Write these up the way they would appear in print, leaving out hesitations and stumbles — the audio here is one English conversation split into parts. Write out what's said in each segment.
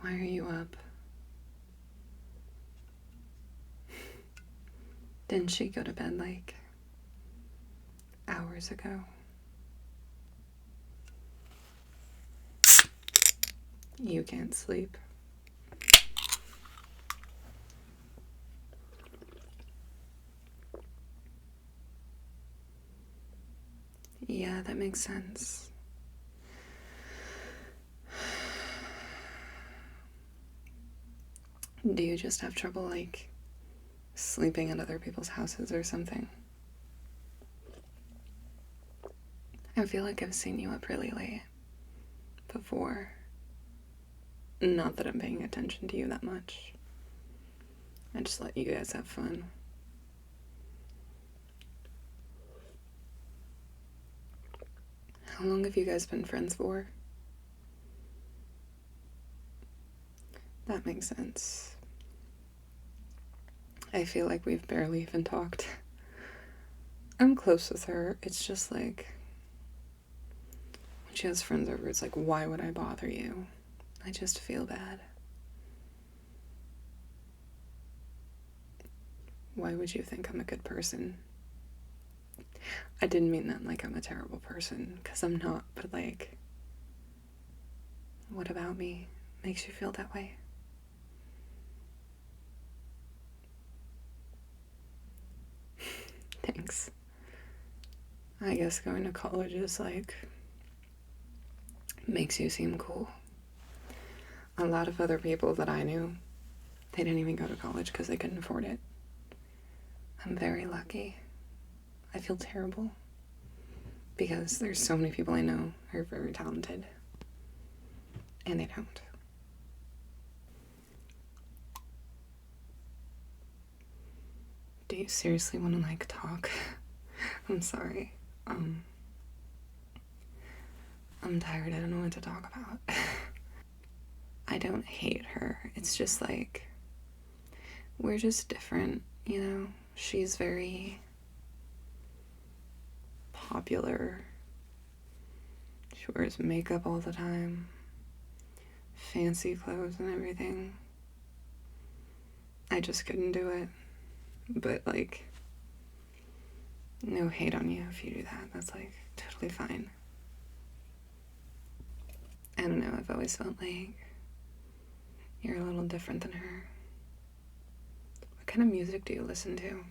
Why are you up? Didn't she go to bed like hours ago? You can't sleep. Yeah, that makes sense. Do you just have trouble, like, sleeping at other people's houses or something? I feel like I've seen you up really late before. Not that I'm paying attention to you that much. I just let you guys have fun. How long have you guys been friends for? That makes sense. I feel like we've barely even talked. I'm close with her. It's just like, when she has friends over, it's like, why would I bother you? I just feel bad. Why would you think I'm a good person? I didn't mean that like I'm a terrible person, because I'm not, but like, what about me makes you feel that way? Thanks. I guess going to college is like, makes you seem cool. A lot of other people that I knew, they didn't even go to college because they couldn't afford it. I'm very lucky. I feel terrible because there's so many people I know who are very talented and they don't. Do you seriously want to like talk? I'm sorry. I'm tired. I don't know what to talk about. I don't hate her. It's just like, we're just different, you know? She's very popular. She wears makeup all the time. Fancy clothes and everything. I just couldn't do it. But like, no hate on you if you do that. That's like totally fine. I don't know, I've always felt like you're a little different than her. What kind of music do you listen to?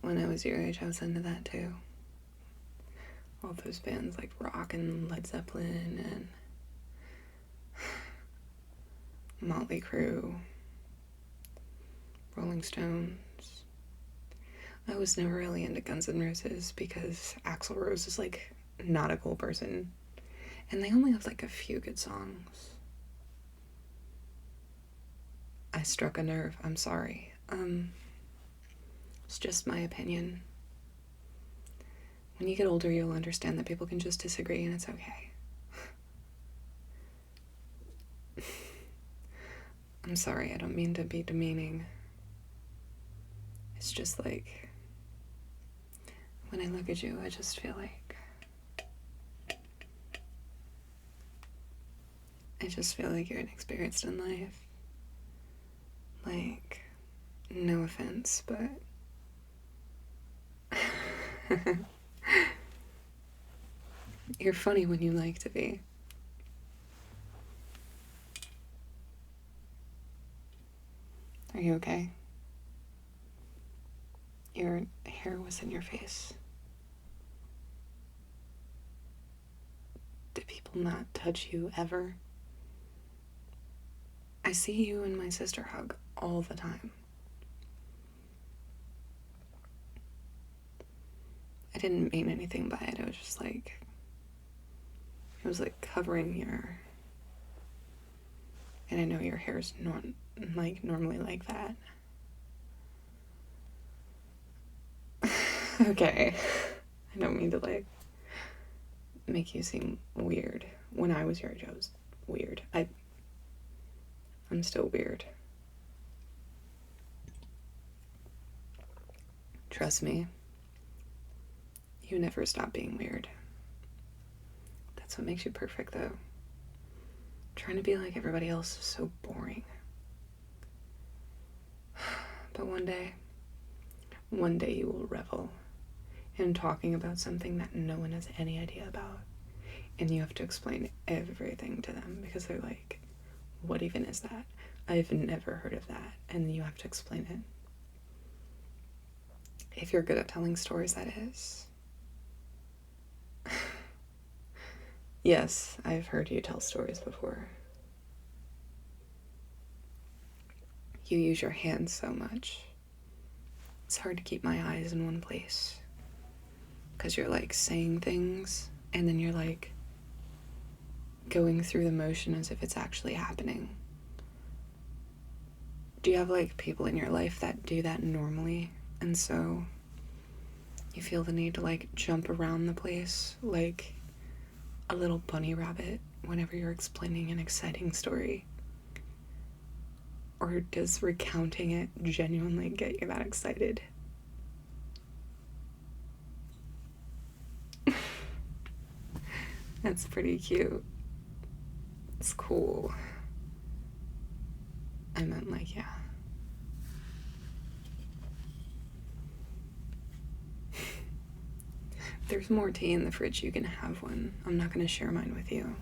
When I was your age, I was into that too. All those bands like rock and Led Zeppelin and Motley Crue, Rolling Stones. I was never really into Guns N' Roses because Axl Rose is like not a cool person. And they only have like a few good songs. I struck a nerve, I'm sorry. It's just my opinion. When you get older, you'll understand that people can just disagree and it's okay. I'm sorry, I don't mean to be demeaning. It's just like, when I look at you, I just feel like, you're inexperienced in life. Like, no offense, but you're funny when you like to be. Are you okay? Your hair was in your face. Do people not touch you ever? I see you and my sister hug all the time. I didn't mean anything by it. It was just like, it was like covering your, and I know your hair's normally like that. Okay. I don't mean to like make you seem weird. When I was your age, I was weird. I'm still weird. Trust me. You never stop being weird. That's what makes you perfect, though. Trying to be like everybody else is so boring. But one day you will revel in talking about something that no one has any idea about. And you have to explain everything to them because they're like, what even is that? I've never heard of that. And you have to explain it. If you're good at telling stories, that is. Yes, I've heard you tell stories before. You use your hands so much. It's hard to keep my eyes in one place. Because you're like saying things and then you're like going through the motion as if it's actually happening. Do you have like people in your life that do that normally? And so you feel the need to like jump around the place like a little bunny rabbit whenever you're explaining an exciting story? Or does recounting it genuinely get you that excited? That's pretty cute. It's cool. I meant like, yeah. There's more tea in the fridge. You can have one. I'm not going to share mine with you.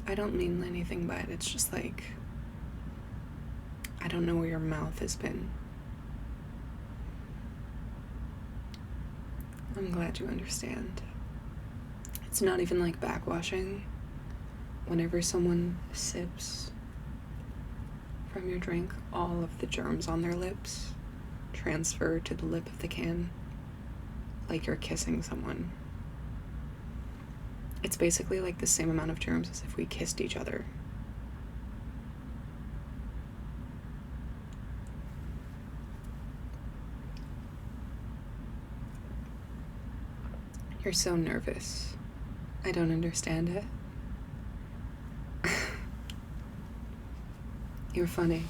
I don't mean anything by it. It's just like, I don't know where your mouth has been. I'm glad you understand. It's not even like backwashing. Whenever someone sips from your drink, all of the germs on their lips transfer to the lip of the can, like you're kissing someone. It's basically like the same amount of germs as if we kissed each other. You're so nervous. I don't understand it. You're funny.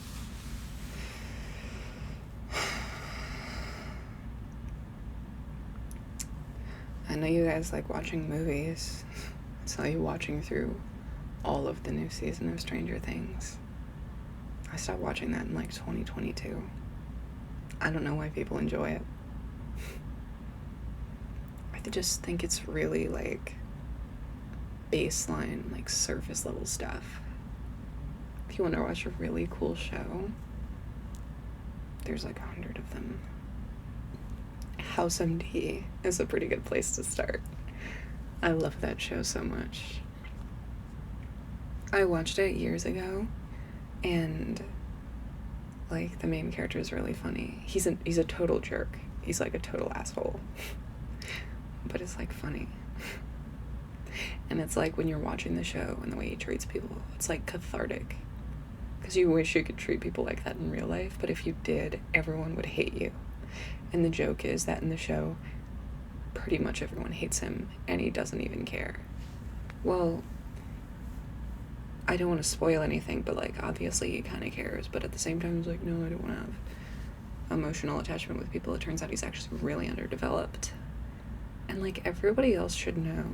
I know you guys like watching movies. I saw you watching through all of the new season of Stranger Things. I stopped watching that in like 2022. I don't know why people enjoy it. I just think it's really like baseline, like surface level stuff. If you want to watch a really cool show, there's like 100 of them. House MD is a pretty good place to start. I love that show so much. I watched it years ago, and like the main character is really funny. He's a total jerk. He's like a total asshole. But it's like funny. And it's like when you're watching the show and the way he treats people, it's like cathartic. Because you wish you could treat people like that in real life, but if you did, everyone would hate you. And the joke is that in the show, pretty much everyone hates him, and he doesn't even care. Well, I don't want to spoil anything, but like obviously he kind of cares, but at the same time he's like, no, I don't want to have emotional attachment with people. It turns out he's actually really underdeveloped. And like everybody else should know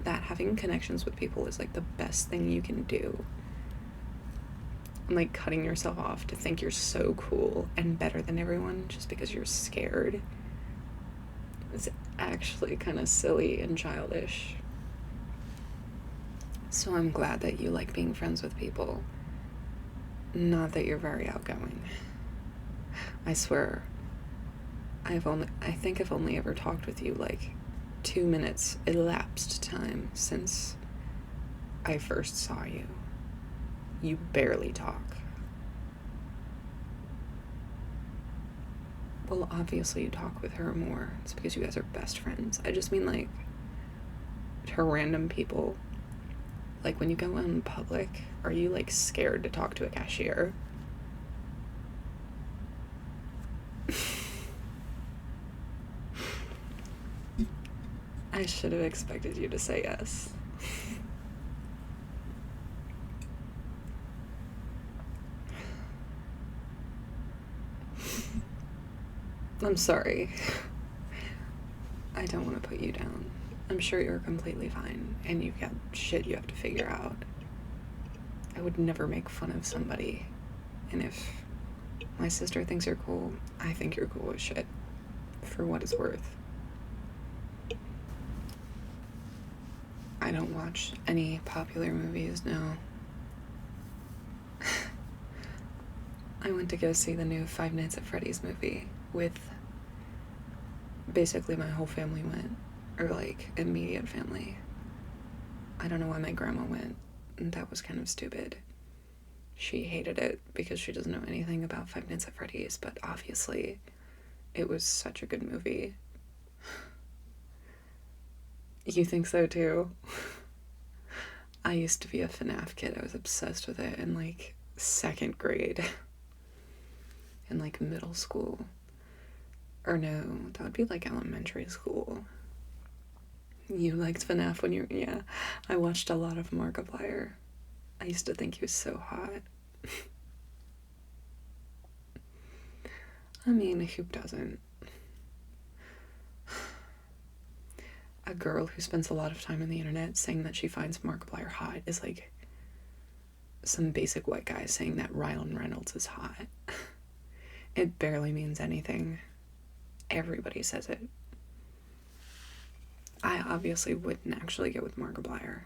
that having connections with people is like the best thing you can do. And like cutting yourself off to think you're so cool and better than everyone just because you're scared is actually kind of silly and childish. So I'm glad that you like being friends with people. Not that you're very outgoing. I swear, I think I've only ever talked with you like 2 minutes elapsed time since I first saw you. You barely talk. Well, obviously you talk with her more. It's because you guys are best friends. I just mean like to random people. Like when you go out in public, are you like scared to talk to a cashier? I should have expected you to say yes. I'm sorry. I don't want to put you down. I'm sure you're completely fine, and you've got shit you have to figure out. I would never make fun of somebody, and if my sister thinks you're cool, I think you're cool as shit, for what it's worth. I don't watch any popular movies, no. I went to go see the new Five Nights at Freddy's movie with basically my whole family went, or like immediate family. I don't know why my grandma went, and that was kind of stupid. She hated it because she doesn't know anything about Five Nights at Freddy's, but obviously it was such a good movie. You think so too? I used to be a FNAF kid. I was obsessed with it in like 2nd grade. In like middle school. Or no, that would be like elementary school. You liked FNAF when you were, yeah. I watched a lot of Markiplier. I used to think he was so hot. I mean, who doesn't? A girl who spends a lot of time on the internet saying that she finds Markiplier hot is like some basic white guy saying that Ryan Reynolds is hot. It barely means anything. Everybody says it. I obviously wouldn't actually get with Markiplier.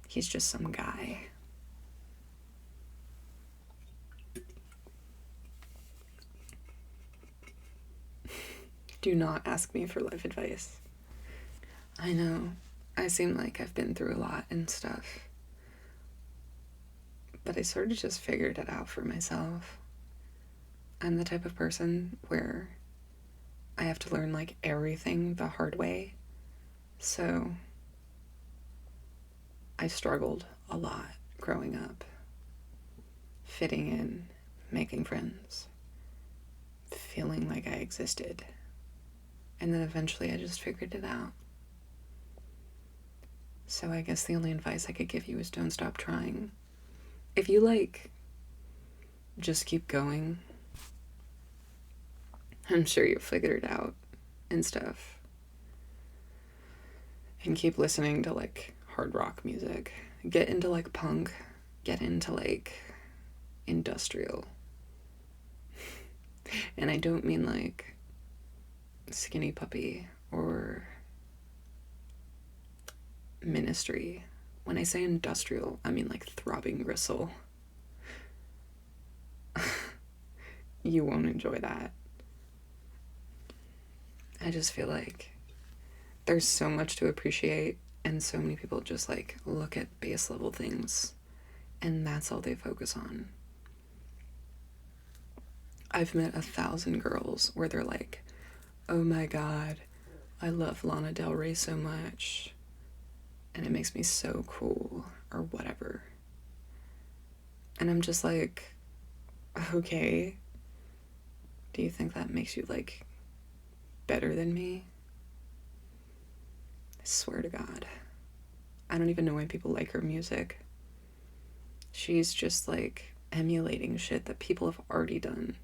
He's just some guy. Do not ask me for life advice. I know, I seem like I've been through a lot and stuff. But I sort of just figured it out for myself. I'm the type of person where I have to learn like everything the hard way. So I struggled a lot growing up. Fitting in, making friends, feeling like I existed. And then eventually I just figured it out. So I guess the only advice I could give you is don't stop trying. If you like, just keep going. I'm sure you'll figure it out and stuff. And keep listening to like hard rock music. Get into like punk. Get into like industrial. And I don't mean like Skinny Puppy or Ministry. When I say industrial, I mean like Throbbing Gristle. You won't enjoy that. I just feel like there's so much to appreciate, and so many people just like look at base level things and that's all they focus on. I've met 1,000 girls where they're like, oh my god, I love Lana Del Rey so much and it makes me so cool or whatever. And I'm just like, okay, do you think that makes you like better than me? I swear to God. I don't even know why people like her music. She's just like emulating shit that people have already done.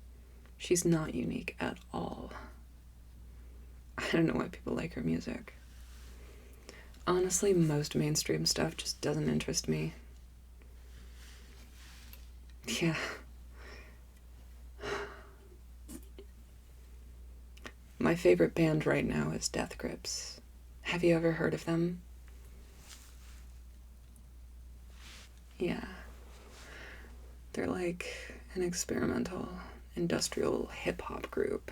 She's not unique at all. I don't know why people like her music. Honestly, most mainstream stuff just doesn't interest me. Yeah. My favorite band right now is Death Grips. Have you ever heard of them? Yeah. They're like an experimental, industrial hip-hop group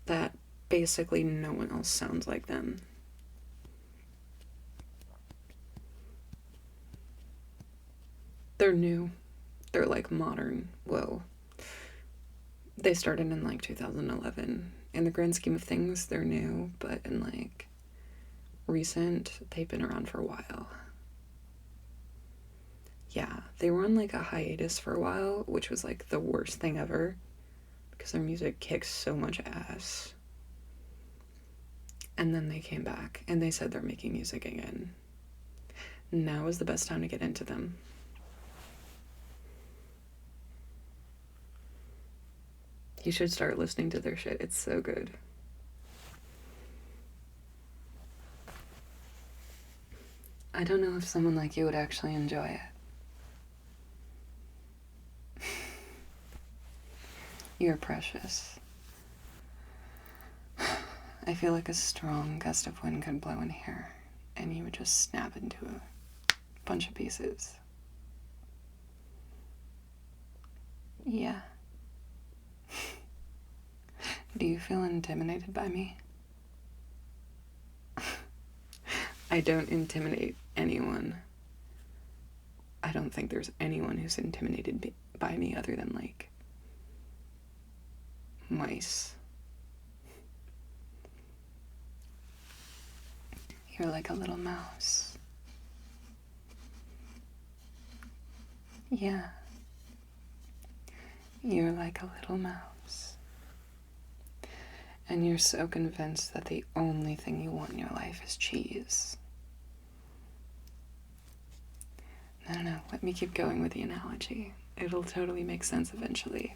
that basically no one else sounds like them. They're new. They're like modern. Well, they started in like 2011. In the grand scheme of things, they're new, but in like recent, they've been around for a while. Yeah, they were on like a hiatus for a while, which was like the worst thing ever because their music kicks so much ass. And then they came back and they said they're making music again. Now is the best time to get into them. You should start listening to their shit. It's so good. I don't know if someone like you would actually enjoy it. You're precious. I feel like a strong gust of wind could blow in here, and you would just snap into a bunch of pieces. Yeah. Do you feel intimidated by me? I don't intimidate anyone. I don't think there's anyone who's intimidated by me other than, like, mice. You're like a little mouse. Yeah. You're like a little mouse. And you're so convinced that the only thing you want in your life is cheese. No, let me keep going with the analogy. It'll totally make sense eventually.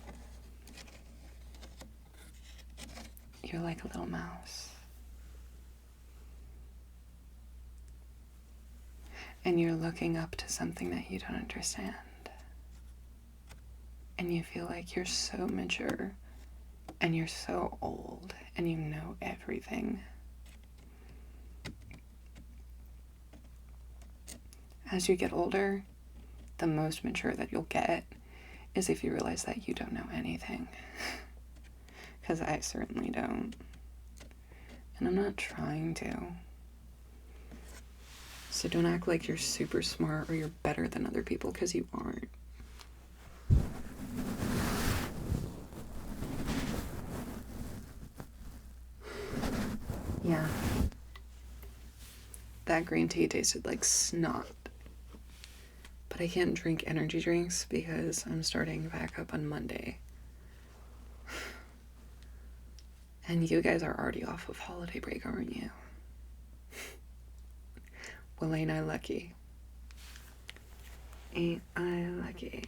You're like a little mouse. And you're looking up to something that you don't understand. And you feel like you're so mature, and you're so old, and you know everything. As you get older, the most mature that you'll get is if you realize that you don't know anything. Because I certainly don't. And I'm not trying to. So don't act like you're super smart or you're better than other people, because you aren't. Yeah. That green tea tasted like snot. But I can't drink energy drinks because I'm starting back up on Monday. And you guys are already off of holiday break, aren't you? Well, ain't I lucky? Ain't I lucky?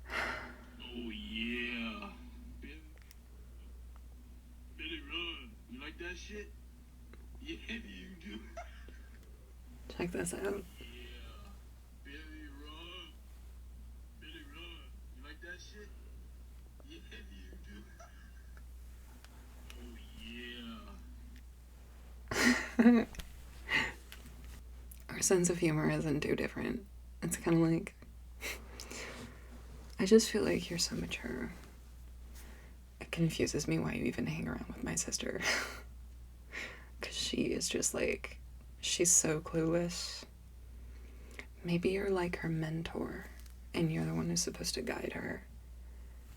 Oh yeah. Billy Run. You like that shit? Yeah, you do. Check this out. Yeah. Billy Run. Billy Run. You like that shit? Yeah, you do. Oh yeah. Our sense of humor isn't too different. It's kind of like, I just feel like you're so mature. It confuses me why you even hang around with my sister. Because she is just like, she's so clueless. Maybe you're like her mentor, and you're the one who's supposed to guide her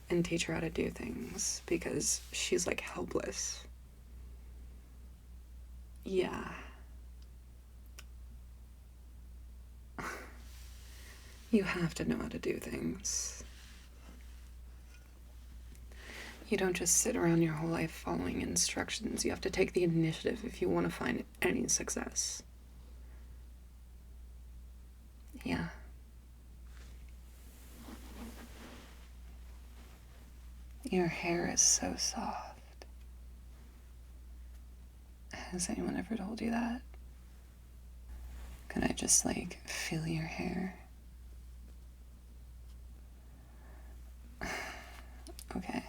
and teach her how to do things, because she's like helpless. Yeah. You have to know how to do things. You don't just sit around your whole life following instructions. You have to take the initiative if you want to find any success. Yeah. Your hair is so soft. Has anyone ever told you that? Could I just, like, feel your hair? Okay.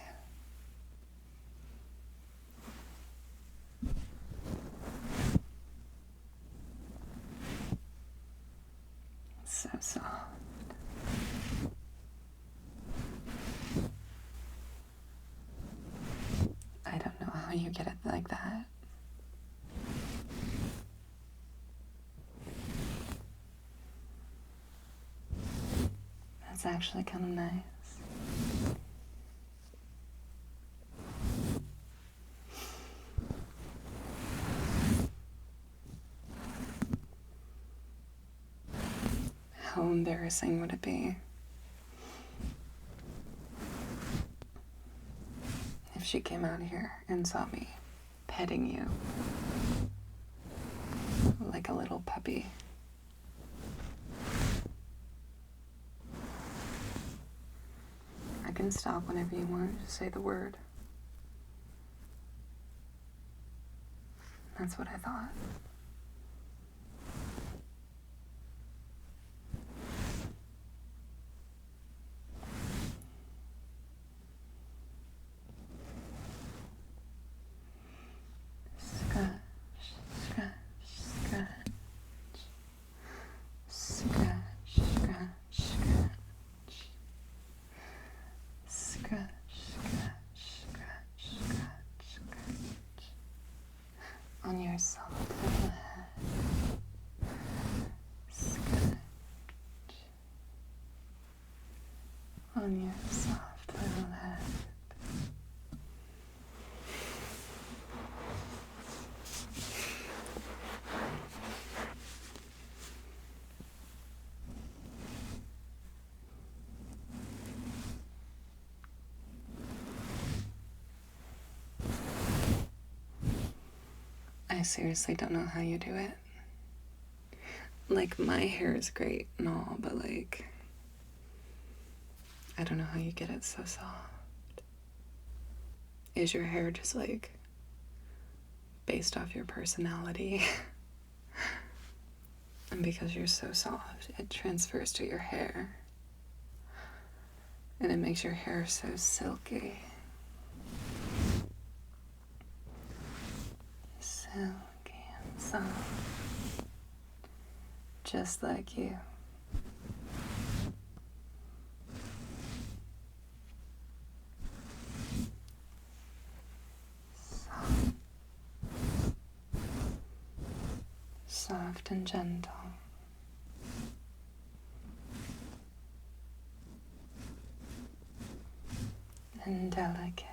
So soft. I don't know how you get it like that. That's actually kind of nice. How embarrassing would it be if she came out here and saw me petting you like a little puppy? can stop whenever you want. Just say the word. That's what I thought. On your soft little head. Scratch. On your soft little head. I seriously don't know how you do it. Like, my hair is great and all, but like, I don't know how you get it so soft. Is your hair just like based off your personality? And because you're so soft, it transfers to your hair. And it makes your hair so silky. Silky and soft. Just like you. Soft. Soft and gentle. And delicate.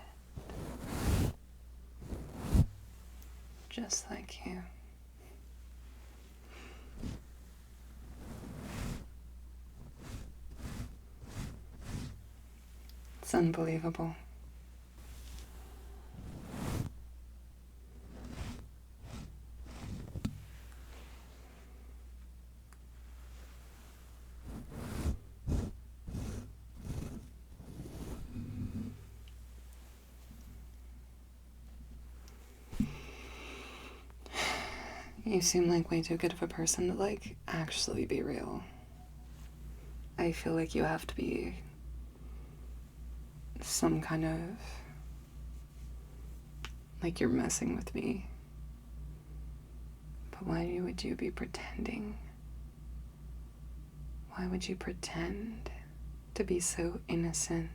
Just like you. It's unbelievable. You seem like way too good of a person to like actually be real. I feel like you have to be some kind of, like you're messing with me. But why would you be pretending? Why would you pretend to be so innocent?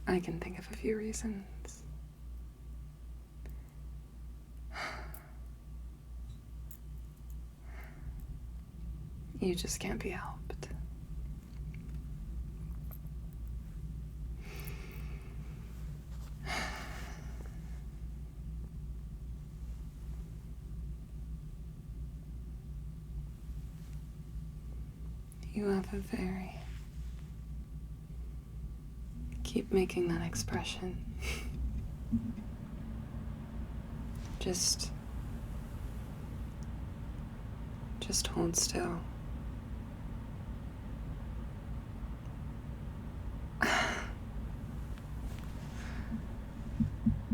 I can think of a few reasons. You just can't be helped. You have a very... Keep making that expression. Just hold still.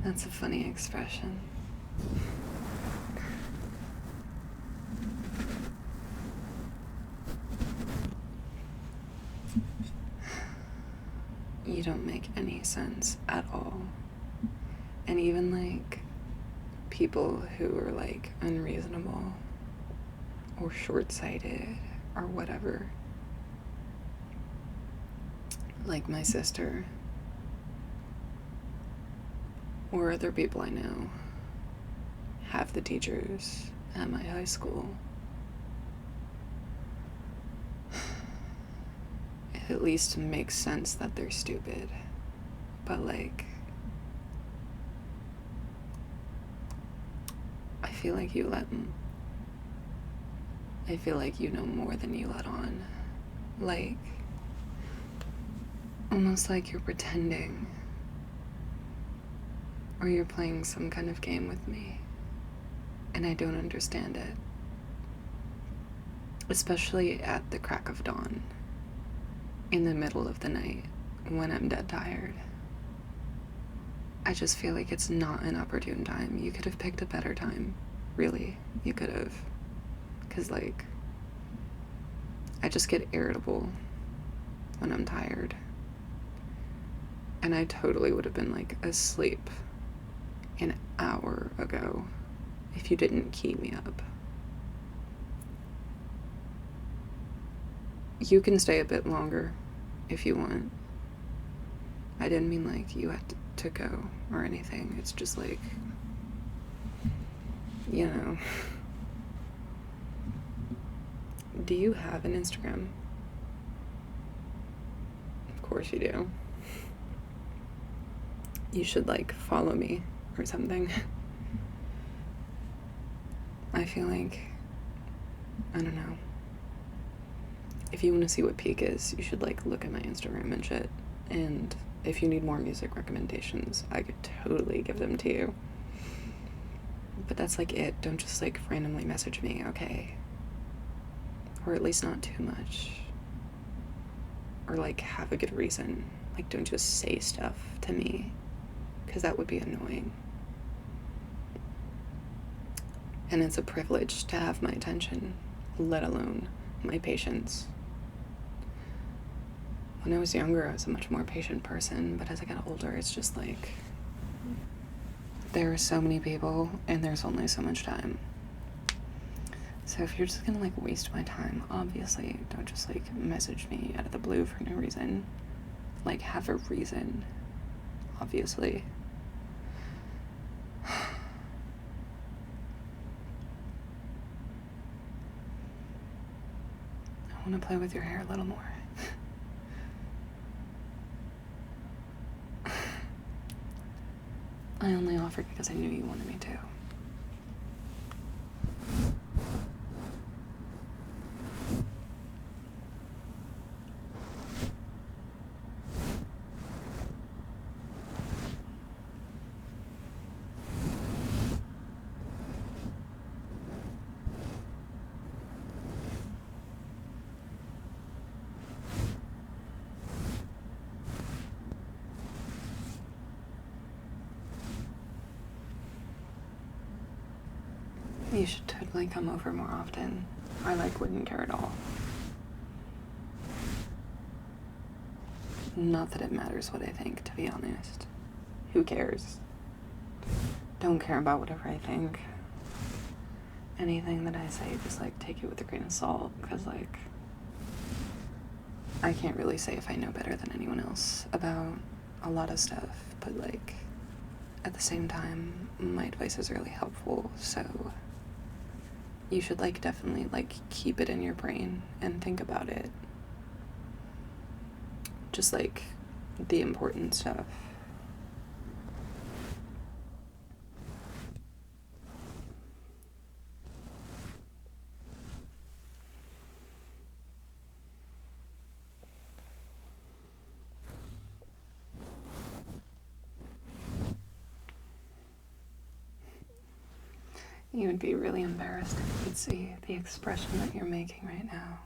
That's a funny expression. You don't make any sense at all. And even like people who are like unreasonable or short-sighted or whatever, like my sister or other people I know, half the teachers at my high school, it at least makes sense that they're stupid. But like, I feel like you know more than you let on. Like, almost like you're pretending. Or you're playing some kind of game with me. And I don't understand it. especially at the crack of dawn, in the middle of the night, when I'm dead tired. I just feel like it's not an opportune time. You could have picked a better time. Really, you could have. Because, like, I just get irritable when I'm tired. And I totally would have been, like, asleep an hour ago if you didn't keep me up. You can stay a bit longer if you want. I didn't mean, like, you had to go or anything. It's just, like, you know. Do you have an Instagram? Of course you do. You should, like, follow me or something. I feel like, I don't know. If you want to see what peak is, you should, like, look at my Instagram and shit. And if you need more music recommendations, I could totally give them to you. But that's, like, it. Don't just, like, randomly message me, okay? Or at least not too much. Or, like, have a good reason. Like, don't just say stuff to me, because that would be annoying. And it's a privilege to have my attention, let alone my patience. When I was younger, I was a much more patient person, but as I got older, it's just like, there are so many people, and there's only so much time. So if you're just gonna, like, waste my time, obviously, don't just, like, message me out of the blue for no reason. Like, have a reason, obviously. I want to play with your hair a little more. I only offered because I knew you wanted me to. You should totally come over more often. I, like, wouldn't care at all. Not that it matters what I think, to be honest. Who cares? Don't care about whatever I think. Anything that I say, just, like, take it with a grain of salt, because, like, I can't really say if I know better than anyone else about a lot of stuff, but, like, at the same time, my advice is really helpful, so you should, like, definitely, like, keep it in your brain and think about it. Just, like, the important stuff. You would be really embarrassed if you could see the expression that you're making right now.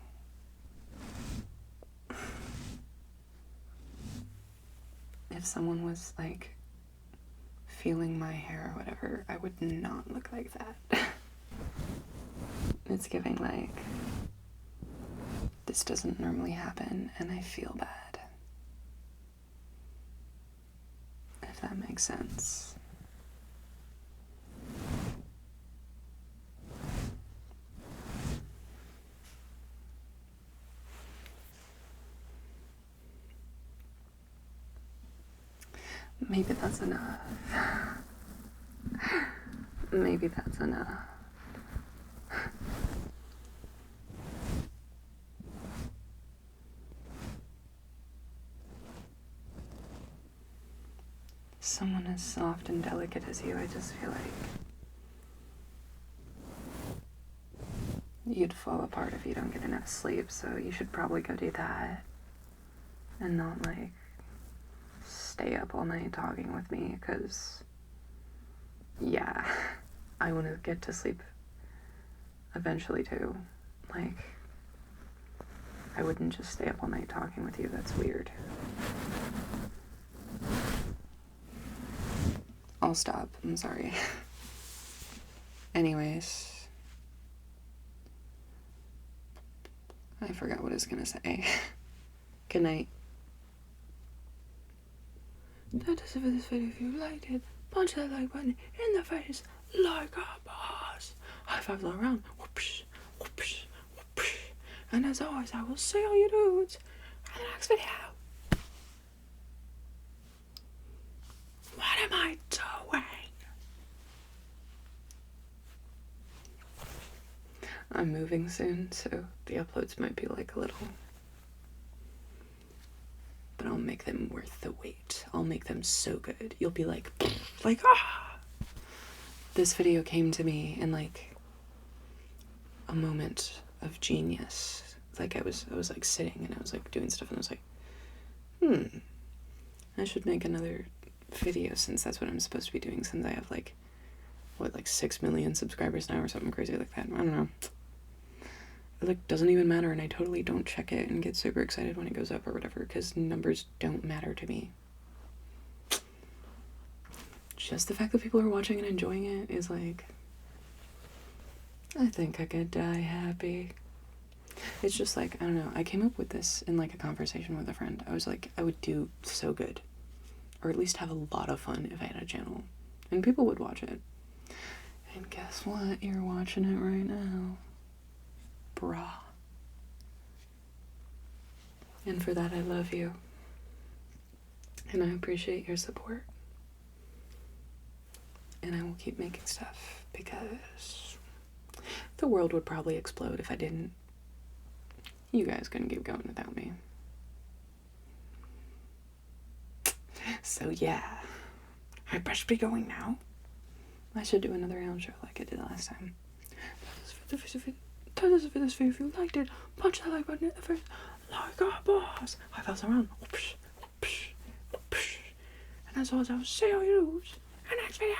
If someone was, like, feeling my hair or whatever, I would not look like that. It's giving, like, this doesn't normally happen, and I feel bad. If that makes sense. Maybe that's enough. Maybe that's enough. Someone as soft and delicate as you, I just feel like you'd fall apart if you don't get enough sleep, so you should probably go do that. And not, like, stay up all night talking with me, because, yeah, I want to get to sleep eventually too. Like, I wouldn't just stay up all night talking with you. That's weird. I'll stop. I'm sorry. Anyways. I forgot what I was gonna say. Good night. That is it for this video. If you liked it, punch that like button in the face like a boss. High fives all around. Whoops, whoops, whoops. And as always, I will see all you dudes in the next video. What am I doing? I'm moving soon, so the uploads might be like a little... But I'll make them worth the wait. I'll make them so good. You'll be like, ah! This video came to me in like a moment of genius. Like I was like sitting and I was like doing stuff and I was like, I should make another video since that's what I'm supposed to be doing since I have like, what, like 6 million subscribers now or something crazy like that. I don't know. It like doesn't even matter and I totally don't check it and get super excited when it goes up or whatever because numbers don't matter to me. Just the fact that people are watching and enjoying it is like, I think I could die happy. It's just like, I don't know, I came up with this in like a conversation with a friend. I was like, I would do so good, or at least have a lot of fun if I had a channel and people would watch it. And guess what? You're watching it right now. Brah. And for that, I love you. And I appreciate your support. And I will keep making stuff because the world would probably explode if I didn't. You guys couldn't keep going without me. So yeah, I best be going now. I should do another outro like I did last time. Tell us if this video if you liked it. Punch that like button in the face like a boss. High fives around. Whoops, whoops, whoops. And as always, I will see you in the next video.